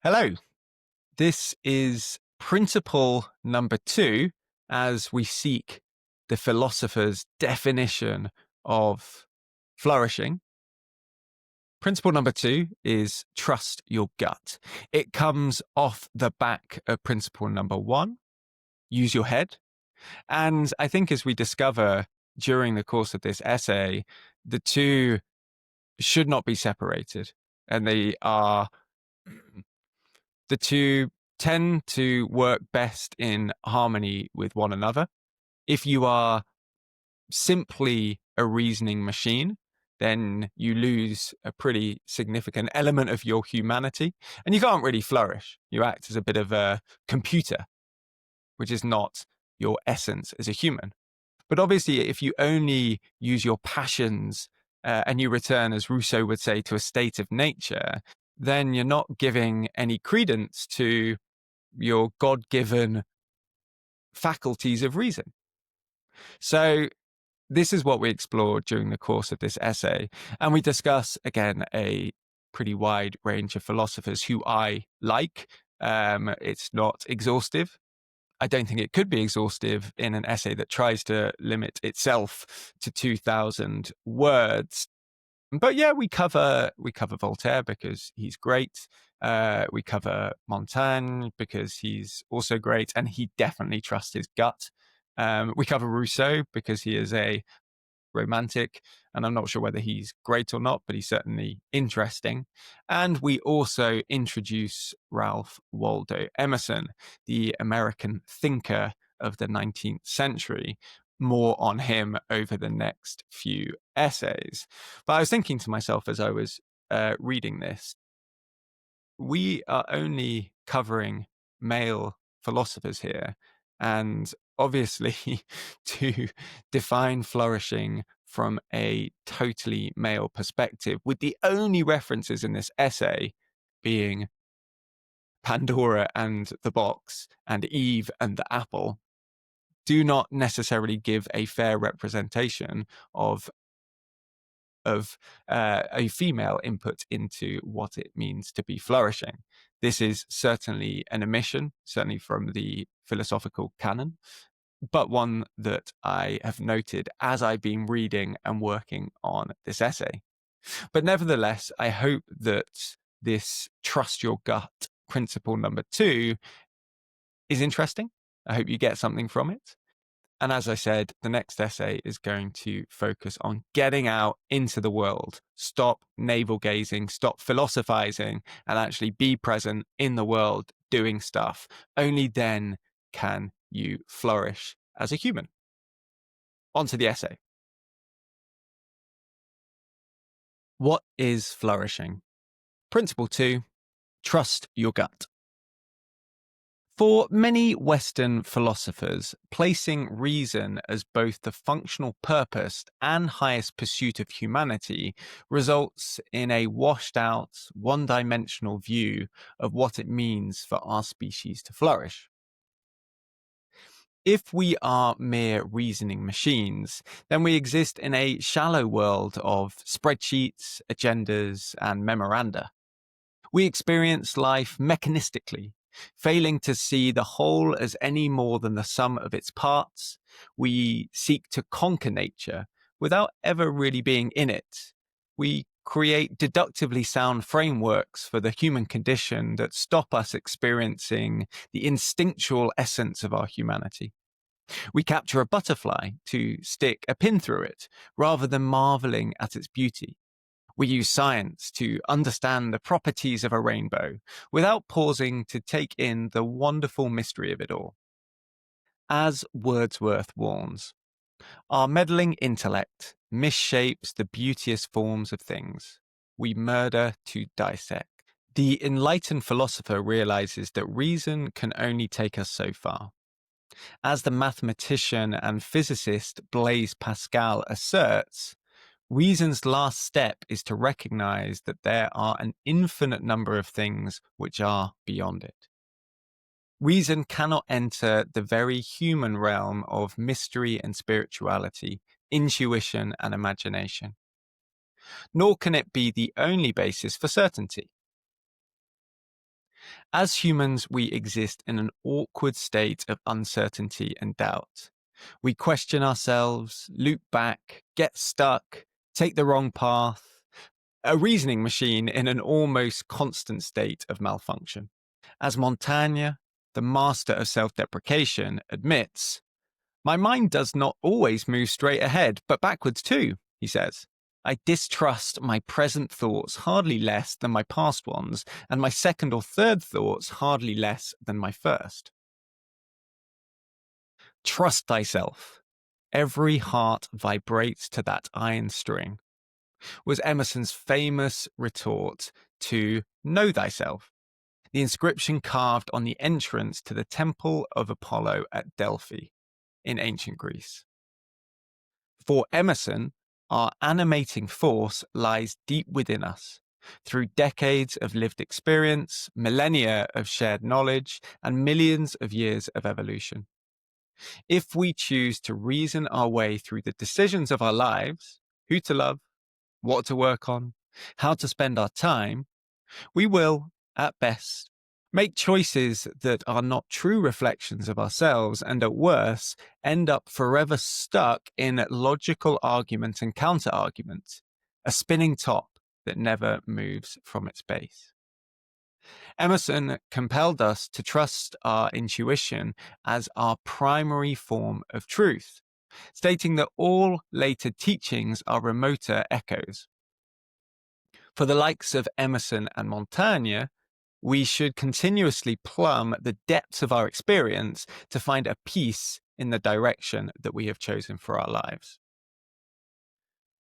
Hello. This is principle number 2 as we seek the philosopher's definition of flourishing. Principle number 2 is trust your gut. It comes off the back of principle number 1, use your head. And I think as we discover during the course of this essay, the two should not be separated. And the two tend to work best in harmony with one another. If you are simply a reasoning machine, then you lose a pretty significant element of your humanity and you can't really flourish. You act as a bit of a computer, which is not your essence as a human. But obviously, if you only use your passions and you return, as Rousseau would say, to a state of nature, then you're not giving any credence to your God-given faculties of reason. So this is what we explore during the course of this essay. And we discuss, again, a pretty wide range of philosophers who I like. It's not exhaustive. I don't think it could be exhaustive in an essay that tries to limit itself to 2,000 words. But yeah, we cover Voltaire because he's great. We cover Montaigne because he's also great, and he definitely trusts his gut. We cover Rousseau because he is a romantic, and I'm not sure whether he's great or not, but he's certainly interesting. And we also introduce Ralph Waldo Emerson, the American thinker of the 19th century. More on him over the next few essays. But I was thinking to myself as I was reading this, we are only covering male philosophers here. And obviously, to define flourishing from a totally male perspective, with the only references in this essay being Pandora and the box and Eve and the apple, do not necessarily give a fair representation of a female input into what it means to be flourishing. This is certainly an omission, certainly from the philosophical canon, but one that I have noted as I've been reading and working on this essay. But nevertheless, I hope that this trust your gut principle number 2 is interesting. I hope you get something from it. And as I said, the next essay is going to focus on getting out into the world. Stop navel gazing, stop philosophizing, and actually be present in the world doing stuff. Only then can you flourish as a human. On to the essay. What is flourishing? Principle 2, trust your gut. For many Western philosophers, placing reason as both the functional purpose and highest pursuit of humanity results in a washed out, one dimensional view of what it means for our species to flourish. If we are mere reasoning machines, then we exist in a shallow world of spreadsheets, agendas, and memoranda. We experience life mechanistically, failing to see the whole as any more than the sum of its parts. We seek to conquer nature without ever really being in it. We create deductively sound frameworks for the human condition that stop us experiencing the instinctual essence of our humanity. We capture a butterfly to stick a pin through it rather than marveling at its beauty. We use science to understand the properties of a rainbow without pausing to take in the wonderful mystery of it all. As Wordsworth warns, our meddling intellect misshapes the beauteous forms of things. We murder to dissect. The enlightened philosopher realizes that reason can only take us so far. As the mathematician and physicist Blaise Pascal asserts, reason's last step is to recognize that there are an infinite number of things which are beyond it. Reason cannot enter the very human realm of mystery and spirituality, intuition and imagination. Nor can it be the only basis for certainty. As humans, we exist in an awkward state of uncertainty and doubt. We question ourselves, loop back, get stuck, take the wrong path, a reasoning machine in an almost constant state of malfunction. As Montaigne, the master of self deprecation, admits, my mind does not always move straight ahead, but backwards too, he says. I distrust my present thoughts hardly less than my past ones, and my second or third thoughts hardly less than my first. Trust thyself. Every heart vibrates to that iron string, was Emerson's famous retort to know thyself, the inscription carved on the entrance to the Temple of Apollo at Delphi in ancient Greece. For Emerson, our animating force lies deep within us, through decades of lived experience, millennia of shared knowledge, and millions of years of evolution. If we choose to reason our way through the decisions of our lives, who to love, what to work on, how to spend our time, we will, at best, make choices that are not true reflections of ourselves, and at worst, end up forever stuck in logical argument and counter-argument, a spinning top that never moves from its base. Emerson compelled us to trust our intuition as our primary form of truth, stating that all later teachings are remoter echoes. For the likes of Emerson and Montaigne, we should continuously plumb the depths of our experience to find a peace in the direction that we have chosen for our lives.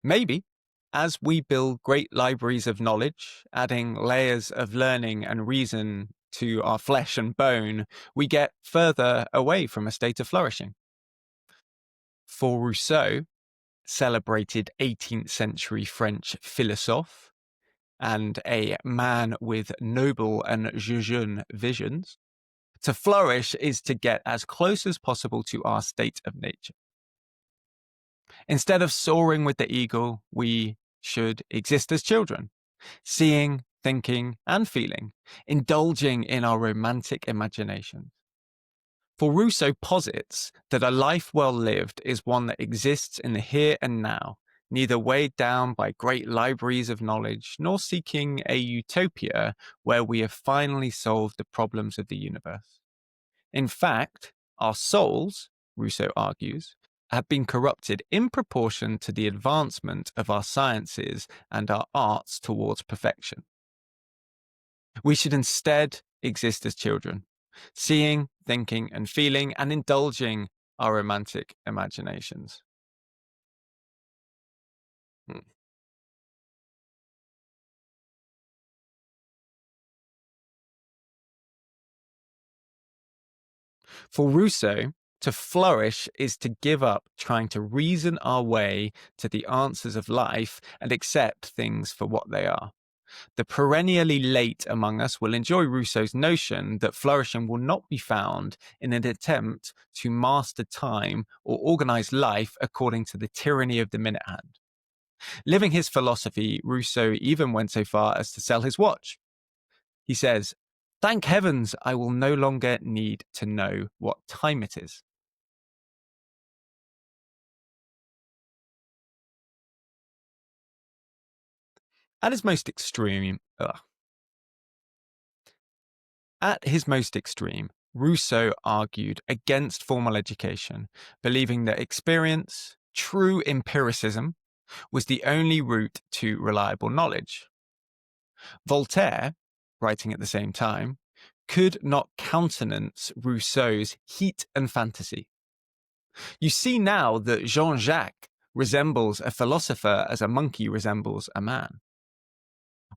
Maybe, as we build great libraries of knowledge, adding layers of learning and reason to our flesh and bone, we get further away from a state of flourishing. For Rousseau, celebrated 18th century French philosophe, and a man with noble and jejune visions, to flourish is to get as close as possible to our state of nature. Instead of soaring with the eagle, we should exist as children, seeing, thinking, and feeling, indulging in our romantic imaginations. For Rousseau posits that a life well lived is one that exists in the here and now, neither weighed down by great libraries of knowledge, nor seeking a utopia where we have finally solved the problems of the universe. In fact, our souls, Rousseau argues, have been corrupted in proportion to the advancement of our sciences and our arts towards perfection. We should instead exist as children, seeing, thinking, and feeling, and indulging our romantic imaginations. For Rousseau, to flourish is to give up trying to reason our way to the answers of life and accept things for what they are. The perennially late among us will enjoy Rousseau's notion that flourishing will not be found in an attempt to master time or organize life according to the tyranny of the minute hand. Living his philosophy, Rousseau even went so far as to sell his watch. He says, "Thank heavens, I will no longer need to know what time it is." At his most extreme, Rousseau argued against formal education, believing that experience, true empiricism, was the only route to reliable knowledge. Voltaire, writing at the same time, could not countenance Rousseau's heat and fantasy. You see now that Jean-Jacques resembles a philosopher as a monkey resembles a man.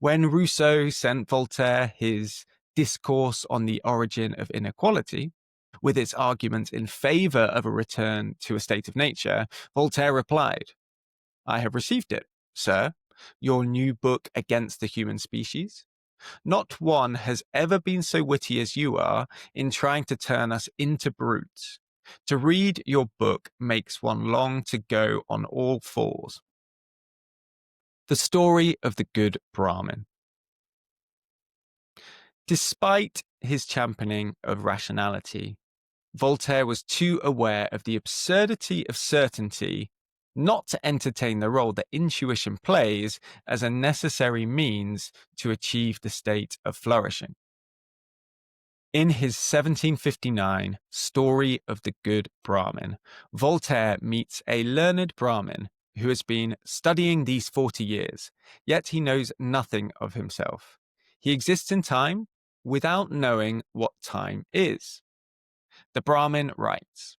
When Rousseau sent Voltaire his Discourse on the Origin of Inequality, with its arguments in favor of a return to a state of nature, Voltaire replied, "I have received it, sir, your new book against the human species. Not one has ever been so witty as you are in trying to turn us into brutes. To read your book makes one long to go on all fours." The story of the good Brahmin. Despite his championing of rationality, Voltaire was too aware of the absurdity of certainty not to entertain the role that intuition plays as a necessary means to achieve the state of flourishing. In his 1759 Story of the Good Brahmin, Voltaire meets a learned Brahmin who has been studying these 40 years, yet he knows nothing of himself. He exists in time without knowing what time is. The Brahmin writes,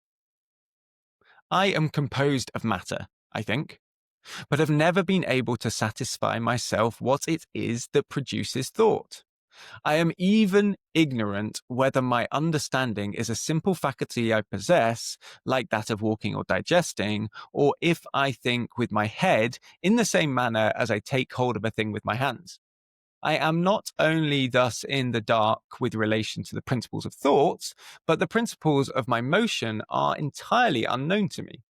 I am composed of matter, I think, but have never been able to satisfy myself what it is that produces thought. I am even ignorant whether my understanding is a simple faculty I possess, like that of walking or digesting, or if I think with my head in the same manner as I take hold of a thing with my hands. I am not only thus in the dark with relation to the principles of thoughts, but the principles of my motion are entirely unknown to me.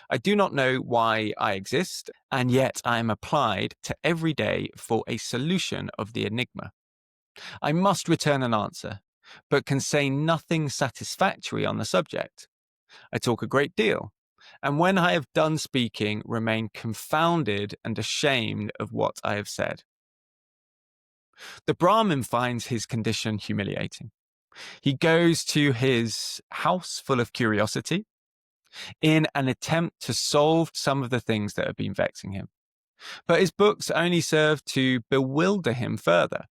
I do not know why I exist, and yet I am applied to every day for a solution of the enigma. I must return an answer, but can say nothing satisfactory on the subject. I talk a great deal, and when I have done speaking, remain confounded and ashamed of what I have said. The Brahmin finds his condition humiliating. He goes to his house full of curiosity in an attempt to solve some of the things that have been vexing him. But his books only serve to bewilder him further.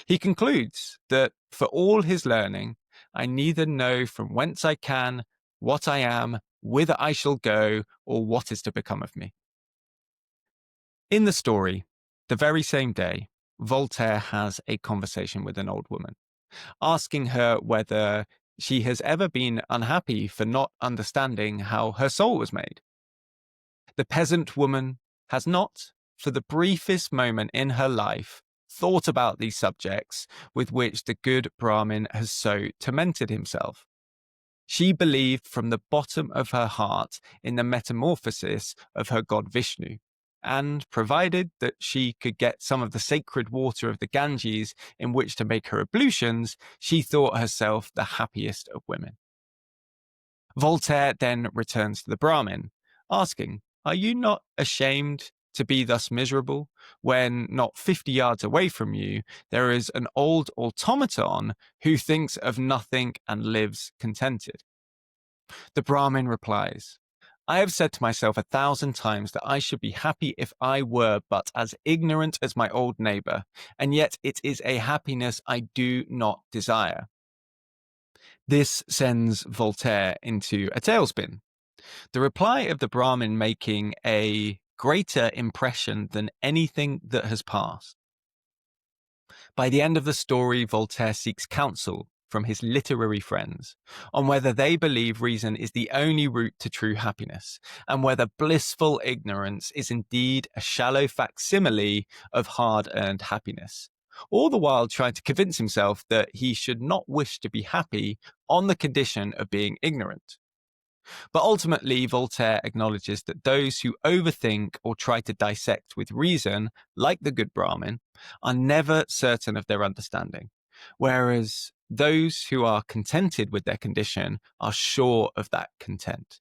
He concludes that for all his learning, I neither know from whence I can, what I am, whither I shall go, or what is to become of me. In the story, the very same day, Voltaire has a conversation with an old woman, asking her whether she has ever been unhappy for not understanding how her soul was made. The peasant woman has not, for the briefest moment in her life, thought about these subjects with which the good Brahmin has so tormented himself. She believed from the bottom of her heart in the metamorphosis of her god Vishnu, and provided that she could get some of the sacred water of the Ganges in which to make her ablutions, she thought herself the happiest of women. Voltaire then returns to the Brahmin, asking, Are you not ashamed to be thus miserable when not 50 yards away from you there is an old automaton who thinks of nothing and lives contented? The Brahmin replies, I have said to myself 1,000 times that I should be happy if I were but as ignorant as my old neighbor, and yet it is a happiness I do not desire. This sends Voltaire into a tailspin. The reply of the Brahmin making a greater impression than anything that has passed. By the end of the story, Voltaire seeks counsel from his literary friends on whether they believe reason is the only route to true happiness, and whether blissful ignorance is indeed a shallow facsimile of hard-earned happiness, all the while trying to convince himself that he should not wish to be happy on the condition of being ignorant. But ultimately, Voltaire acknowledges that those who overthink or try to dissect with reason, like the good Brahmin, are never certain of their understanding, whereas those who are contented with their condition are sure of that content.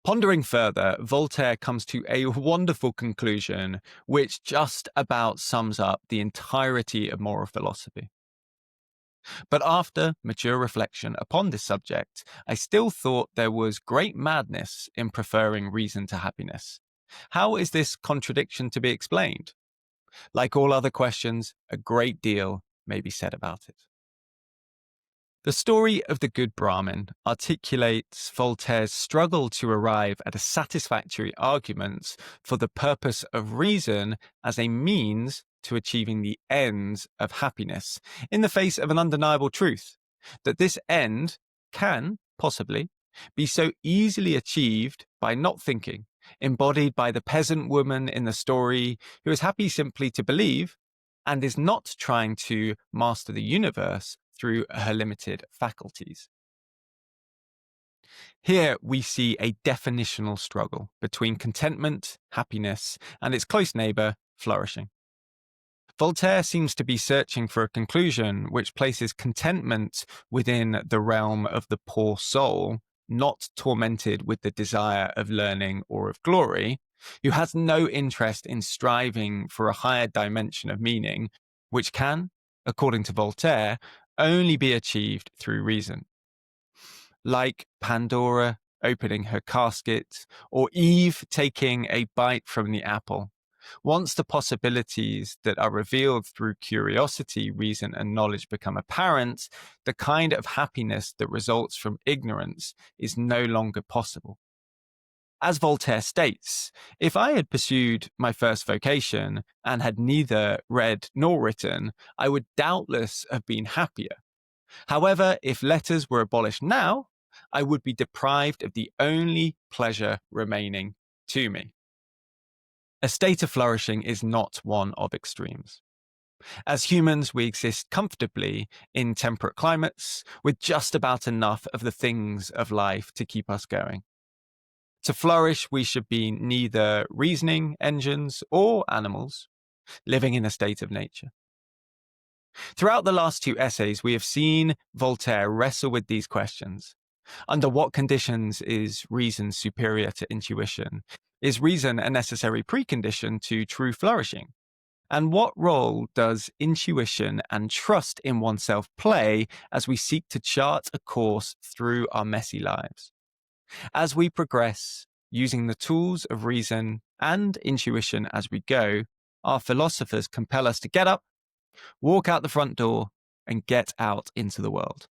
Pondering further, Voltaire comes to a wonderful conclusion which just about sums up the entirety of moral philosophy. But after mature reflection upon this subject, I still thought there was great madness in preferring reason to happiness. How is this contradiction to be explained? Like all other questions, a great deal may be said about it. The story of the good Brahmin articulates Voltaire's struggle to arrive at a satisfactory argument for the purpose of reason as a means to achieving the ends of happiness in the face of an undeniable truth, that this end can, possibly, be so easily achieved by not thinking, embodied by the peasant woman in the story who is happy simply to believe and is not trying to master the universe through her limited faculties. Here we see a definitional struggle between contentment, happiness, and its close neighbor, flourishing. Voltaire seems to be searching for a conclusion which places contentment within the realm of the poor soul, not tormented with the desire of learning or of glory, who has no interest in striving for a higher dimension of meaning, which can, according to Voltaire, only be achieved through reason. Like Pandora opening her casket, or Eve taking a bite from the apple. Once the possibilities that are revealed through curiosity, reason, and knowledge become apparent, the kind of happiness that results from ignorance is no longer possible. As Voltaire states, if I had pursued my first vocation and had neither read nor written, I would doubtless have been happier. However, if letters were abolished now, I would be deprived of the only pleasure remaining to me. A state of flourishing is not one of extremes. As humans, we exist comfortably in temperate climates with just about enough of the things of life to keep us going. To flourish, we should be neither reasoning engines or animals, living in a state of nature. Throughout the last two essays, we have seen Voltaire wrestle with these questions. Under what conditions is reason superior to intuition? Is reason a necessary precondition to true flourishing? And what role does intuition and trust in oneself play as we seek to chart a course through our messy lives? As we progress, using the tools of reason and intuition as we go, our philosophers compel us to get up, walk out the front door, and get out into the world.